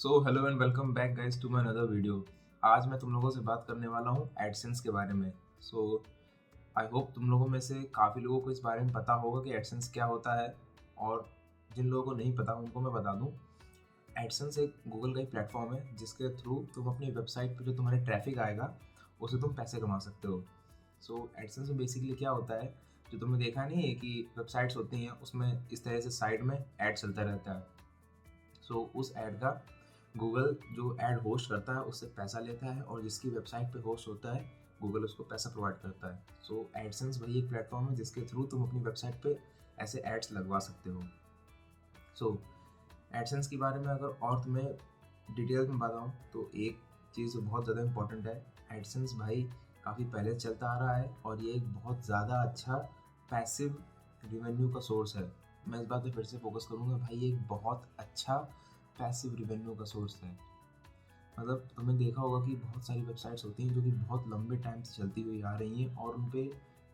So hello and welcome back guys to my another video. आज मैं तुम लोगों से बात करने वाला हूँ एडसेंस के बारे में। सो आई होप तुम लोगों में से काफ़ी लोगों को इस बारे में पता होगा कि एडसेंस क्या होता है, और जिन लोगों को नहीं पता उनको मैं बता दूँ। एडसेंस एक गूगल का ही प्लेटफॉर्म है जिसके थ्रू तुम अपनी वेबसाइट पर जो तुम्हारे ट्रैफिक आएगा उससे तुम पैसे कमा सकते हो। सो एडसेंस में बेसिकली क्या होता है, जो तुमने देखा नहीं है कि वेबसाइट्स होती हैं उसमें इस तरह से साइड में ऐड चलता रहता है। सो उस ऐड का गूगल जो ऐड होस्ट करता है उससे पैसा लेता है, और जिसकी वेबसाइट पे होस्ट होता है गूगल उसको पैसा प्रोवाइड करता है। सो एडसेंस वही एक प्लेटफॉर्म है जिसके थ्रू तुम अपनी वेबसाइट पे ऐसे एड्स लगवा सकते हो। सो एडसेंस के बारे में अगर और तुम्हें डिटेल में बताऊँ तो एक चीज़ जो बहुत ज़्यादा इंपॉर्टेंट है, एडसेंस भाई काफ़ी पहले से चलता आ रहा है और ये एक बहुत ज़्यादा अच्छा पैसिव रिवेन्यू का सोर्स है। मैं इस बात पे फिर से फोकस करूँगा भाई, ये एक बहुत अच्छा पैसिव रिवेन्यू का सोर्स है। मतलब तुमने देखा होगा कि बहुत सारी वेबसाइट्स होती हैं जो कि बहुत लंबे टाइम से चलती हुई आ रही हैं और उन पे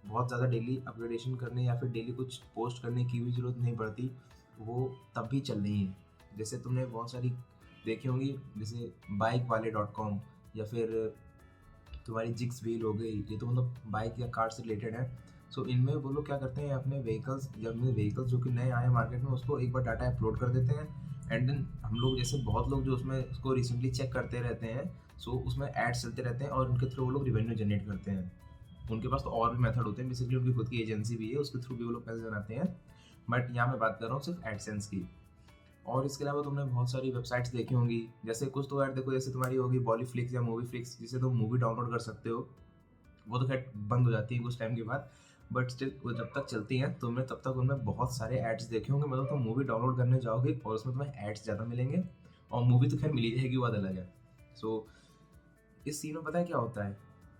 बहुत ज़्यादा डेली अपग्रेडेशन करने या फिर डेली कुछ पोस्ट करने की भी ज़रूरत नहीं पड़ती, वो तब भी चल रही हैं। जैसे तुमने बहुत सारी देखी होंगी, जैसे बाइक वाले .com या फिर तुम्हारी जिक्स व्हील हो गई, ये तो मतलब बाइक या कार से रिलेटेड है। सो इनमें वो लोग क्या करते हैं, अपने व्हीकल्स जो कि नए आए मार्केट में उसको एक बार डाटा अपलोड कर देते हैं, एंड देन हम लोग जैसे बहुत लोग जो उसमें उसको रिसेंटली चेक करते रहते हैं। सो उसमें एड्स चलते रहते हैं और उनके थ्रू वो लोग रिवेन्यू जनरेट करते हैं। उनके पास तो और भी मेथड होते हैं, बेसिकली उनकी खुद की एजेंसी भी है, उसके थ्रू भी वो लोग पैसे बनाते हैं। बट यहाँ मैं बात कर रहा हूँ सिर्फ एडसेंस की। और इसके अलावा तुमने बहुत सारी वेबसाइट्स देखी होंगी, जैसे कुछ तो ऐड देखो, जैसे तुम्हारी होगी बॉलीफ्लिक्स या मूवी फ्लिक्स, जिसे तुम मूवी डाउनलोड कर सकते हो। वो तो खैर बंद हो जाती है कुछ टाइम के बाद, बट स्टिल वो जब तक चलती हैं तुमने तब तक उनमें बहुत सारे एड्स देखे होंगे। मतलब तुम मूवी डाउनलोड करने जाओगे और उसमें तुम्हें एड्स ज़्यादा मिलेंगे, और मूवी तो खैर मिल ही जाएगी, वो बात अलग है। सो इस सीन में पता है क्या होता है,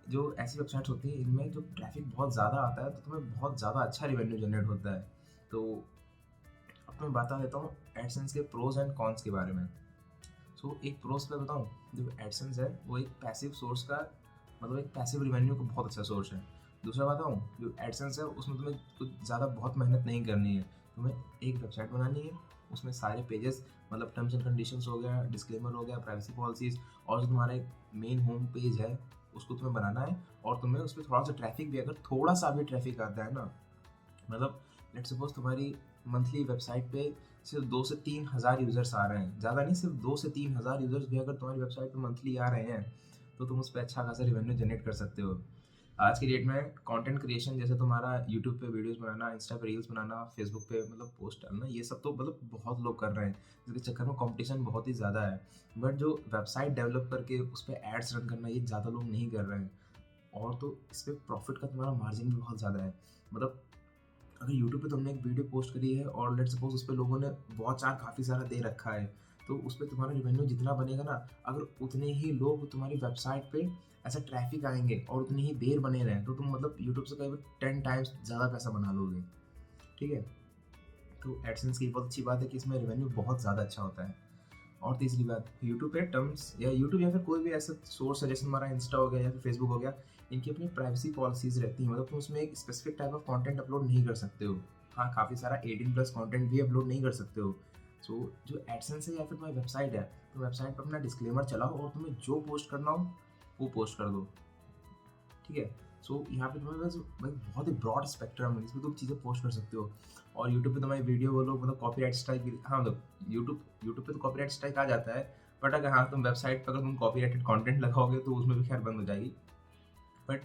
जो ऐसी वेबसाइट्स होती हैं इनमें जो ट्रैफिक बहुत ज़्यादा आता है तो तुम्हें बहुत ज़्यादा अच्छा रिवेन्यू जनरेट होता है। तो अब मैं बता देता हूँ एडसेंस के प्रोज एंड कॉन्स के बारे में। सो एक प्रोज का बताऊँ, जो एडसेंस है वो एक पैसिव सोर्स का, मतलब एक पैसिव रिवेन्यू का बहुत अच्छा सोर्स है। दूसरा बताऊँ, जो एडसेंस है उसमें तुम्हें कुछ ज़्यादा बहुत मेहनत नहीं करनी है। तुम्हें एक वेबसाइट बनानी है, उसमें सारे पेजेस, मतलब टर्म्स एंड कंडीशंस हो गया, डिस्क्लेमर हो गया, प्राइवेसी पॉलिसीज़, और जो तुम्हारा एक मेन होम पेज है उसको तुम्हें बनाना है। और तुम्हें उस पर थोड़ा सा ट्रैफिक भी, अगर थोड़ा सा भी ट्रैफिक आता है ना, मतलब लेट सपोज तुम्हारी मंथली वेबसाइट पे सिर्फ 2 से 3 हज़ार यूज़र्स आ रहे हैं, ज़्यादा नहीं, सिर्फ 2 से 3 हज़ार यूज़र्स भी अगर तुम्हारी वेबसाइट पे मंथली आ रहे हैं तो तुम उस पर अच्छा खासा रिवेन्यू जनरेट कर सकते हो। आज की डेट में कंटेंट क्रिएशन, जैसे तुम्हारा यूट्यूब पे वीडियोस बनाना, इंस्टा पे रील्स बनाना, फेसबुक पे मतलब पोस्ट डालना, ये सब तो मतलब बहुत लोग कर रहे हैं, जिसके चक्कर में कंपटीशन बहुत ही ज़्यादा है। बट जो वेबसाइट डेवलप करके उस पर एड्स रन करना, ये ज़्यादा लोग नहीं कर रहे हैं। और तो इस पर प्रॉफिट का तुम्हारा मार्जिन भी बहुत ज़्यादा है। मतलब अगर यूट्यूब पे तुमने एक वीडियो पोस्ट करी है और लेट्स सपोज उस पे लोगों ने वॉच आवर काफ़ी सारा दे रखा है, तो उस पे तुम्हारा रिवेन्यू जितना बनेगा ना, अगर उतने ही लोग तुम्हारी वेबसाइट पे ऐसा ट्रैफिक आएंगे और उतनी ही देर बने रहें, तो तुम मतलब यूट्यूब से करीब 10 टाइम्स ज़्यादा पैसा बना लोगे। ठीक है, तो एडसेंस की बहुत अच्छी बात है कि इसमें रिवेन्यू बहुत ज़्यादा अच्छा होता है। और तीसरी बात, यूट्यूब पे टर्म्स या यूट्यूब या फिर कोई भी ऐसा सोर्स है, जैसे हमारा इंस्टा हो गया या फिर फेसबुक हो गया, इनकी अपनी प्राइवेसी पॉलिसीज़ रहती हैं। मतलब तुम उसमें एक specific type of content upload नहीं कर सकते हो। हाँ, काफ़ी सारा 18+ कंटेंट भी अपलोड नहीं कर सकते हो। सो जो एडसेंस है या फिर तुम्हारी वेबसाइट है, तो वेबसाइट पर अपना डिस्क्लेमर चलाओ और तुम्हें जो पोस्ट करना हो वो पोस्ट कर दो। ठीक है, सो यहाँ पे तुम्हारे पास भाई बहुत ही ब्रॉड स्पेक्ट्रम है, इसमें तुम चीज़ें पोस्ट कर सकते हो। और यूट्यूब पे तुम्हारी वीडियो वो लोग मतलब कॉपीराइट स्ट्राइक, हाँ मतलब यूट्यूब पे तो कॉपीराइट स्ट्राइक आ जाता है, बट अगर हाँ तुम वेबसाइट पर अगर तुम कॉपीराइटेड कंटेंट लगाओगे तो उसमें भी खैर बंद हो जाएगी। बट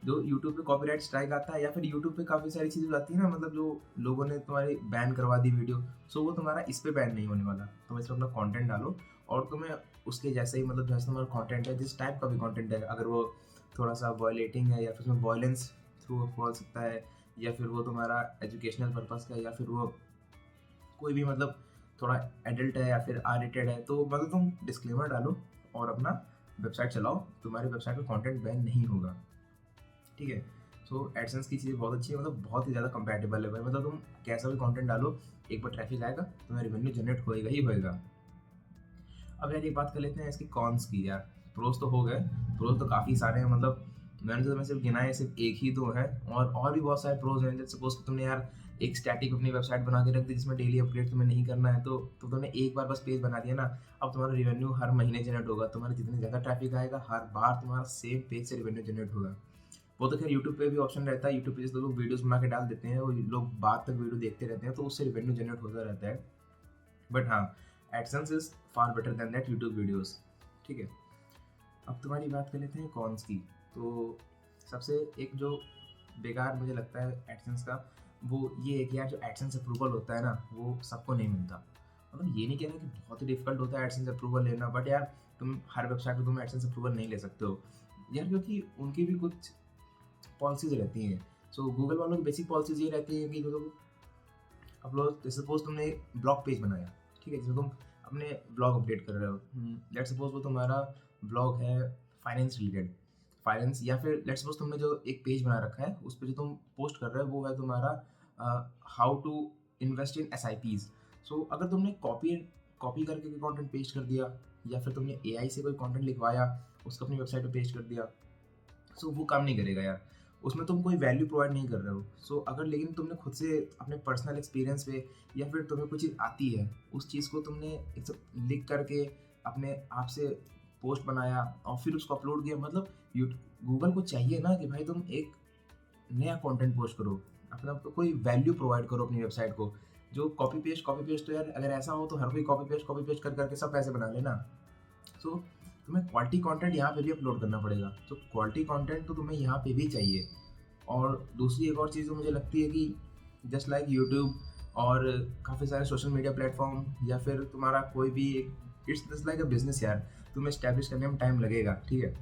जो यूट्यूब पे कॉपीराइट स्ट्राइक आता है या फिर यूट्यूब पे काफ़ी सारी चीज़ें आती है ना, मतलब जो लोगों ने तुम्हारी बैन करवा दी वीडियो, सो वो तुम्हारा इस पे बैन नहीं होने वाला। तुम इसमें अपना कंटेंट डालो और तुम्हें उसके जैसे ही, मतलब जैसे तुम्हारा कंटेंट है, जिस टाइप का भी कंटेंट है, अगर वो थोड़ा सा वॉयलेटिंग है या फिर उसमें वॉयलेंस थ्रू हो सकता है, या फिर वो तुम्हारा एजुकेशनल पर्पज़ का है, या फिर वो कोई भी मतलब थोड़ा एडल्ट है या फिर आर रेटेड है, तो मतलब तुम डिस्क्लेमर डालो और अपना वेबसाइट चलाओ, तुम्हारी वेबसाइट पर कंटेंट बैन नहीं होगा। ठीक है, सो एडसेंस की चीज़ बहुत अच्छी है, मतलब बहुत ही ज़्यादा कंपैटिबल है भाई। मतलब तुम कैसा भी कंटेंट डालो, एक बार ट्रैफिक आएगा, तुम्हें रेवेन्यू जनरेट होएगा ही होएगा। अब यार एक बात कर लेते हैं इसकी कॉन्स की यार। प्रोज तो हो गए, प्रोज तो काफ़ी सारे हैं, मतलब मैंने तो तुम्हें सिर्फ गिनाए, सिर्फ एक ही तो है, और भी बहुत सारे प्रोज हैं। जैसे सपोज तुमने यार एक स्टैटिक अपनी वेबसाइट बना के रख दी जिसमें डेली अपडेट तुम्हें नहीं करना है, तो तुमने एक बार बस पेज बना दिया ना, अब तुम्हारा रिवेन्यू हर महीने जनरेट होगा। तुम्हारा जितने ज़्यादा ट्रैफिक आएगा, हर बार तुम्हारा सेम पेज से रिवेन्यू जनरेट होगा। वो तो खैर यूट्यूब पे भी ऑप्शन रहता है, यूट्यूब पे जैसे लोग वीडियोस बना के डाल देते हैं, वो लोग बाद तक वीडियो देखते रहते हैं, तो उससे रिवेन्यू जनरेट होता रहता है। बट हाँ, AdSense is far better than that YouTube videos. ठीक है, अब तुम्हारी बात कर लेते हैं कॉन्स की। तो सबसे एक जो बेकार मुझे लगता है एडसेंस का, वो ये है कि यार जो एडसेंस अप्रूवल होता है ना, वो सबको नहीं मिलता। मतलब ये नहीं कह रहा कि बहुत ही डिफिकल्ट होता है एडसेंस अप्रूवल लेना, बट यार तुम हर वेबसाइट पर तुम एडसेंस अप्रूवल नहीं ले सकते हो यार, क्योंकि उनकी भी कुछ पॉलिसीज रहती हैं। सो गूगल वालों की बेसिक पॉलिसीज ये रहती है कि मतलब अब लोग जैसे सपोज तुमने एक ब्लॉग पेज बनाया, ठीक है, जिसमें तुम अपने ब्लॉग अपडेट कर रहे हो। लेट सपोज वो तुम्हारा ब्लॉग है फाइनेंस रिलेटेड, फाइनेंस, या फिर लेट सपोज तुमने जो एक पेज बना रखा है उस पर जो तुम पोस्ट कर रहे हो वो है तुम्हारा how to invest in SIPs। So अगर तुमने कॉपी करके कंटेंट पेस्ट कर दिया, या फिर तुमने AI से कोई कंटेंट लिखवाया उसको अपनी वेबसाइट पे पेस्ट कर दिया, सो वो काम नहीं करेगा यार, उसमें तुम कोई वैल्यू प्रोवाइड नहीं कर रहे हो। सो अगर लेकिन तुमने खुद से अपने पर्सनल एक्सपीरियंस पे, या फिर तुम्हें कुछ चीज़ आती है उस चीज़ को तुमने लिख करके अपने आप से पोस्ट बनाया और फिर उसको अपलोड किया, मतलब गूगल को चाहिए ना कि भाई तुम एक नया कंटेंट पोस्ट करो, अपना तो कोई वैल्यू प्रोवाइड करो अपनी वेबसाइट को। जो कॉपी पेस्ट तो यार अगर ऐसा हो तो हर कोई कॉपी पेस्ट कर करके सब पैसे बना लेना। सो तुम्हें क्वालिटी कंटेंट यहाँ पे भी अपलोड करना पड़ेगा, तो क्वालिटी कंटेंट तो तुम्हें यहाँ पे भी चाहिए। और दूसरी एक और चीज़ जो मुझे लगती है कि जस्ट लाइक यूट्यूब और काफ़ी सारे सोशल मीडिया प्लेटफॉर्म, या फिर तुम्हारा कोई भी it's just like a business यार, तुम्हें इस्टेब्लिश करने में टाइम लगेगा, ठीक है।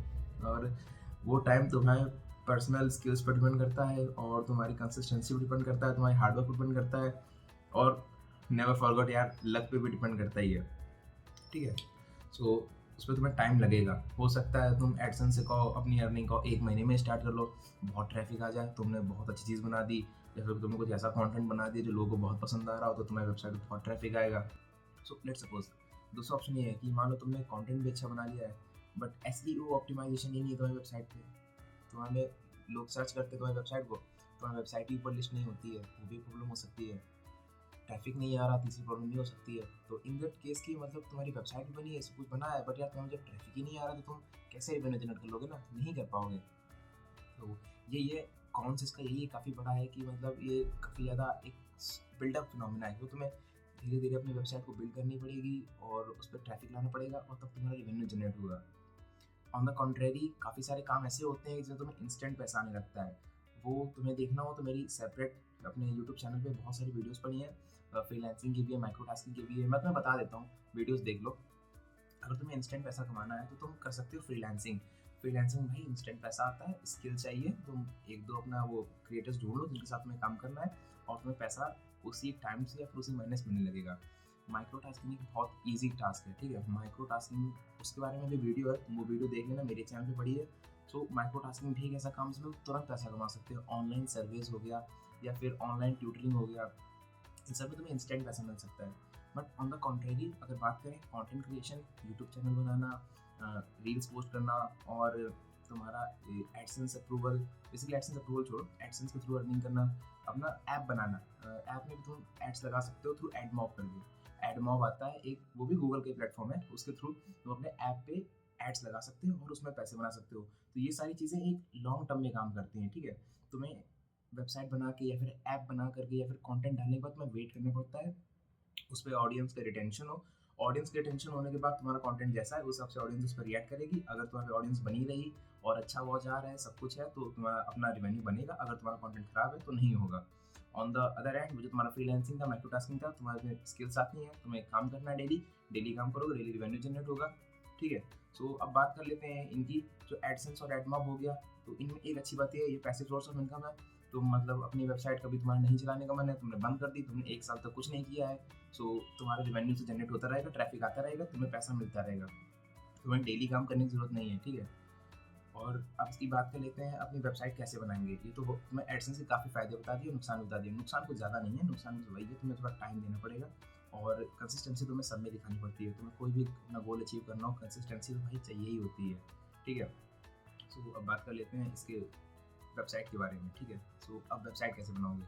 और वो टाइम तुम्हारे पर्सनल स्किल्स पर डिपेंड करता है, और तुम्हारी कंसिस्टेंसी पर डिपेंड करता है, तुम्हारी हार्डवर्क पर डिपेंड करता है, और नेवर फॉरगेट यार लक पे भी डिपेंड करता ही है, ठीक है। सो उस पर तुम्हें टाइम लगेगा। हो सकता है तुम एडसेंस से कहो अपनी अर्निंग को 1 महीने में स्टार्ट कर लो, बहुत ट्रैफिक आ जाए, तुमने बहुत अच्छी चीज़ बना दी, या फिर तुमने कुछ ऐसा कंटेंट बना दिया जो लोगों को बहुत पसंद आ रहा हो, तो तुम्हारी वेबसाइट पर बहुत ट्रैफिक आएगा। सो लेट्स सपोज दूसरा ऑप्शन ये है कि मान लो तुमने कंटेंट भी अच्छा बना लिया है, बट SEO ऑप्टिमाइजेशन ही नहीं है तुम्हारी वेबसाइट पे, तुम्हारे लोग सर्च करते तुम्हारी वेबसाइट को, तुम्हारी वेबसाइट ही ऊपर लिस्ट नहीं होती है, वो भी प्रॉब्लम हो सकती है। ट्रैफिक नहीं आ रहा, तीसरी प्रॉब्लम ये हो सकती है। तो इन दैट केस की मतलब तुम्हारी वेबसाइट भी बनी है, सब कुछ बना है, बट यार तुम्हें जब ट्रैफिक ही नहीं आ रहा तो तुम कैसे रेवेन्यू जनरेट कर लोगे ना, नहीं कर पाओगे। तो ये कॉन्स इसका यही काफ़ी बड़ा है कि मतलब ये काफ़ी ज़्यादा एक बिल्डअप फिनोमिना है, तो तुम्हें धीरे धीरे अपनी वेबसाइट को बिल्ड करनी पड़ेगी और उस पर ट्रैफिक लाना पड़ेगा, और तब तुम्हारा रेवेन्यू जनरेट होगा। ऑन द कॉन्ट्रेरी काफ़ी सारे काम ऐसे होते हैं जिसमें तुम्हें इंस्टेंट पैसा आने लगता है। वो तुम्हें देखना हो तो मेरी सेपरेट अपने यूट्यूब चैनल पे बहुत सारी वीडियोस पड़ी हैं, फ्रीलांसिंग की भी है, माइक्रो टास्किंग की भी है, मैं तुम्हें बता देता हूँ, वीडियोस देख लो। अगर तुम्हें इंस्टेंट पैसा कमाना है तो तुम कर सकते हो फ्रीलांसिंग। फ्रीलांसिंग भाई इंस्टेंट पैसा आता है, स्किल चाहिए, तुम एक दो अपना वो क्रिएटर्स ढूंढ लो जिनके साथ तुम्हें काम करना है, और तुम्हें पैसा उसी टाइम से या फिर उसी महीने से मिलने लगेगा। माइक्रो टास्किंग एक बहुत ईजी टास्क है, ठीक है। माइक्रो टास्किंग उसके बारे में भी वीडियो है, तुम वो वीडियो देख लेना, मेरे चैनल पे पड़ी है। सो माइक्रो टास्किंग भी एक ऐसा काम जिसमें तुरंत पैसा कमा सकते हो। ऑनलाइन सर्विस हो गया, या फिर ऑनलाइन ट्यूटरिंग हो गया, इन सब में तुम्हें इंस्टेंट पैसा मिल सकता है। बट ऑन द कॉन्ट्रेरी अगर बात करें कंटेंट क्रिएशन, यूट्यूब चैनल बनाना, रील्स पोस्ट करना, और तुम्हारा AdSense approval, basically AdSense approval छोड़ो, एडसेंस के थ्रू अर्निंग करना, अपना ऐप बनाना, ऐप में भी तुम एड्स लगा सकते हो थ्रू एडमॉब करके। एडमॉब आता है एक, वो भी गूगल का प्लेटफॉर्म है, उसके थ्रू तुम अपने ऐप पे एड्स लगा सकते हो और उसमें पैसे बना सकते हो। तो ये सारी चीज़ें एक लॉन्ग टर्म में काम करती हैं, ठीक है। तुम्हें वेबसाइट बना के या फिर ऐप बना करके या फिर कंटेंट डालने के बाद तुम्हें वेट करना पड़ता है, उस पर ऑडियंस का रिटेंशन हो। ऑडियंस के रिटेंशन होने के बाद तुम्हारा कंटेंट जैसा है उस हिसाब से ऑडियंस उस पर रिएक्ट करेगी। अगर तुम्हारी ऑडियंस बनी रही और अच्छा वॉच आ रहा है, सब कुछ है, तो तुम्हारा अपना रिवेन्यू बनेगा। अगर तुम्हारा कंटेंट खराब है तो नहीं होगा। ऑन द अदर एंड जो तुम्हारा फ्रीलांसिंग था, माइक्रो टास्किंग था, तुम्हारे स्किल्स आती हैं, तुम्हें काम करना है, डेली काम करोगे, डेली रिवेन्यू जनरेट होगा, ठीक है। सो अब बात कर लेते हैं इनकी, जो एडसेंस और एडमॉब हो गया, तो इनमें एक अच्छी बात ये पैसिव सोर्स ऑफ इनकम है। तो मतलब अपनी वेबसाइट कभी तुम्हारा नहीं चलाने का मन है, तुमने बंद कर दी, तुमने 1 साल तक कुछ नहीं किया है, सो तुम्हारा रिवेन्यू से जनरेट होता रहेगा, ट्रैफिक आता रहेगा, तुम्हें पैसा मिलता रहेगा, तुम्हें डेली काम करने की जरूरत नहीं है, ठीक है। और अब इसकी बात कर लेते हैं अपनी वेबसाइट कैसे बनाएंगे। ये तो तुम्हें एडसेंस के काफ़ी फायदे बता दिए, नुकसान बता दिए। नुकसान कुछ ज़्यादा नहीं है, नुकसान कुछ वही है, तुम्हें थोड़ा टाइम देना पड़ेगा और कंसिस्टेंसी तुम्हें सब में दिखानी पड़ती है। तुम्हें कोई भी अपना गोल अचीव करना हो, कंसिस्टेंसी तो भाई चाहिए ही होती है, ठीक है। सो अब बात कर लेते हैं इसके वेबसाइट के बारे में, ठीक है। सो अब वेबसाइट कैसे बनाओगे।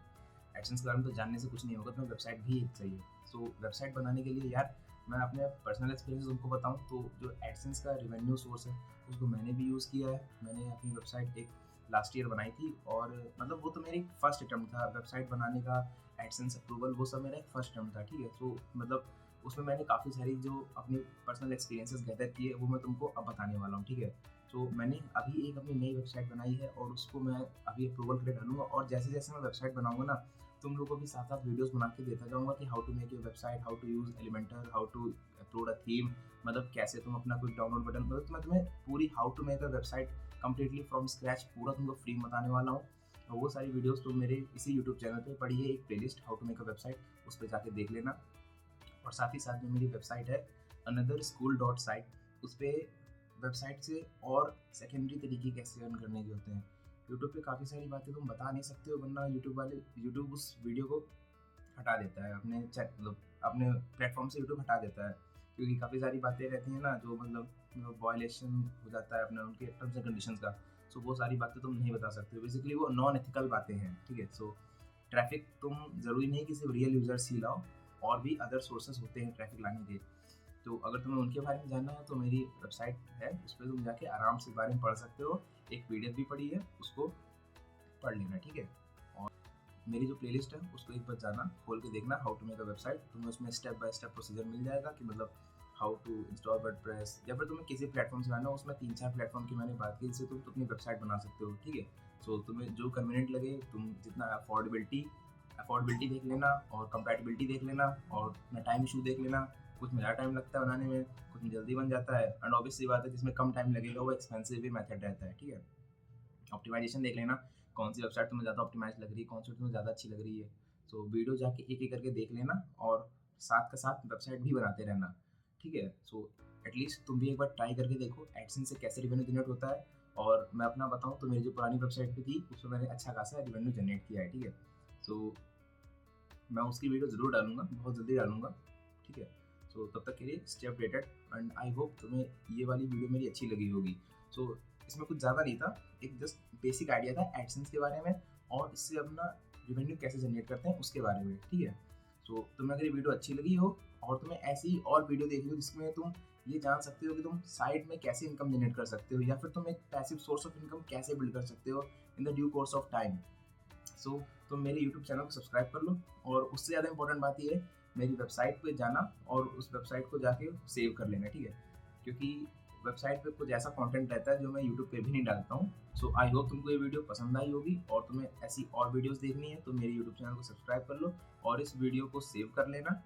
एडसेंस के बारे में तो जानने से कुछ नहीं होगा, तुम्हें वेबसाइट भी एक चाहिए। सो वेबसाइट बनाने के लिए यार मैं अपने पर्सनल एक्सपीरियंस तुमको बताऊँ तो जो एडसेंस का रेवेन्यू सोर्स है उसको मैंने भी यूज़ किया है। मैंने अपनी वेबसाइट एक लास्ट ईयर बनाई थी और मतलब वो तो मेरी फर्स्ट अटेम्प्ट था वेबसाइट बनाने का, एडसेंस अप्रूवल वो सब मेरा एक फर्स्ट अटेम्प्ट था, ठीक है। सो मतलब उसमें मैंने काफ़ी सारी जो अपनी पर्सनल एक्सपीरियंसेस गैदर किए वो मैं तुमको अब बताने वाला हूँ, ठीक है। तो मैंने अभी एक अपनी नई वेबसाइट बनाई है और उसको मैं अभी अप्रूवल के लिए डालूंगा, और जैसे जैसे मैं वेबसाइट बनाऊंगा ना तुम लोगों को भी साथ साथ वीडियोस बना के देता जाऊंगा कि how to make your website, how to use Elementor, how to upload a theme, मतलब कैसे तुम अपना कोई डाउनलोड बटन, मतलब मैं तुम्हें पूरी how to make a website completely from scratch पूरा तुमको फ्री में बताने वाला हूँ। और वो सारी वीडियोस तुम मेरे इसी यूट्यूब चैनल पे पड़ी है एक playlist how to make a website, उस पर जाके देख लेना। और साथ ही साथ में मेरी वेबसाइट है अनदर स्कूल डॉट साइट, उस पर वेबसाइट से और सेकेंडरी तरीके कैसे अर्न करने के होते हैं। यूट्यूब पे काफ़ी सारी बातें तुम बता नहीं सकते हो, वरना यूट्यूब उस वीडियो को हटा देता है अपने मतलब अपने प्लेटफॉर्म से यूट्यूब हटा देता है, क्योंकि काफ़ी सारी बातें रहती हैं ना जो मतलब वायलेशन हो जाता है अपने उनके टर्म्स एंड कंडीशंस का। सो वो सारी बातें तुम नहीं बता सकते हो, बेसिकली वो नॉन एथिकल बातें हैं, ठीक है। सो ट्रैफिक तुम ज़रूरी नहीं कि सिर्फ रियल यूज़र्स ही लाओ, और भी अदर सोर्सेज होते हैं ट्रैफिक लाने के। तो अगर तुम्हें उनके बारे में जानना है तो मेरी वेबसाइट है, उस पर तुम जाके आराम से बारे में पढ़ सकते हो। एक पीडीएफ भी पड़ी है, उसको पढ़ लेना, ठीक है। और मेरी जो प्लेलिस्ट है उसको एक बार जाना खोल के देखना how to make a website, तुम्हें उसमें स्टेप बाय स्टेप प्रोसीजर मिल जाएगा कि मतलब हाउ टू इंस्टॉल वर्डप्रेस, या फिर तुम्हें किसी प्लेटफॉर्म से लाना हो, उसमें 3-4 प्लेटफॉर्म की मैंने बात की जिससे तुम अपनी वेबसाइट बना सकते हो, ठीक है। सो तुम्हें जो कन्वीनियंट लगे, तुम जितना अफोर्डेबिलिटी देख लेना और कंपैटिबिलिटी देख लेना और अपना टाइम इशू देख लेना। कुछ में ज़्यादा टाइम लगता है बनाने में, कुछ में जल्दी बन जाता है, एंड ऑब्वियसली बात है जिसमें कम टाइम लगेगा वो एक्सपेंसिव भी मेथड रहता है, ठीक है। ऑप्टिमाइजेशन देख लेना, कौन सी वेबसाइट तुम्हें ज़्यादा ऑप्टिमाइज लग रही है, कौन सी तुम्हें ज़्यादा अच्छी लग रही है। सो वीडियो जाके एक एक करके देख लेना और साथ का साथ वेबसाइट भी बनाते रहना, ठीक है। सो एटलीस्ट तुम भी एक बार ट्राई करके देखो एडसेंस से कैसे रिवेन्यू जनरेट होता है। और मैं अपना बताऊँ तो मेरी जो पुरानी वेबसाइट पे थी उसमें मैंने अच्छा खासा रिवेन्यू जनरेट किया है, ठीक है। सो मैं उसकी वीडियो ज़रूर डालूंगा, बहुत जल्दी डालूंगा, ठीक है। सो तब तक के लिए stay updated, and I hope तुम्हें ये वाली वीडियो मेरी अच्छी लगी होगी। सो इसमें कुछ ज़्यादा नहीं था, एक जस्ट बेसिक आइडिया था एडसेंस के बारे में और इससे अपना रिवेन्यू कैसे जनरेट करते हैं उसके बारे में, ठीक है। सो तुम्हें अगर ये वीडियो अच्छी लगी हो और तुम्हें ऐसी और वीडियो देखनी हो जिसमें तुम ये जान सकते हो कि तुम साइड में कैसे इनकम जनरेट कर सकते हो, या फिर तुम एक पैसिव सोर्स ऑफ इनकम कैसे बिल्ड कर सकते हो in the due course of time, so तुम मेरे यूट्यूब चैनल को सब्सक्राइब कर लो। और उससे ज़्यादा इंपॉर्टेंट बात ये है मेरी वेबसाइट पे जाना और उस वेबसाइट को जाके सेव कर लेना, ठीक है। क्योंकि वेबसाइट पे कुछ ऐसा कंटेंट रहता है जो मैं यूट्यूब पे भी नहीं डालता हूँ। सो आई होप तुमको ये वीडियो पसंद आई होगी, और तुम्हें ऐसी और वीडियोस देखनी है तो मेरे यूट्यूब चैनल को सब्सक्राइब कर लो और इस वीडियो को सेव कर लेना।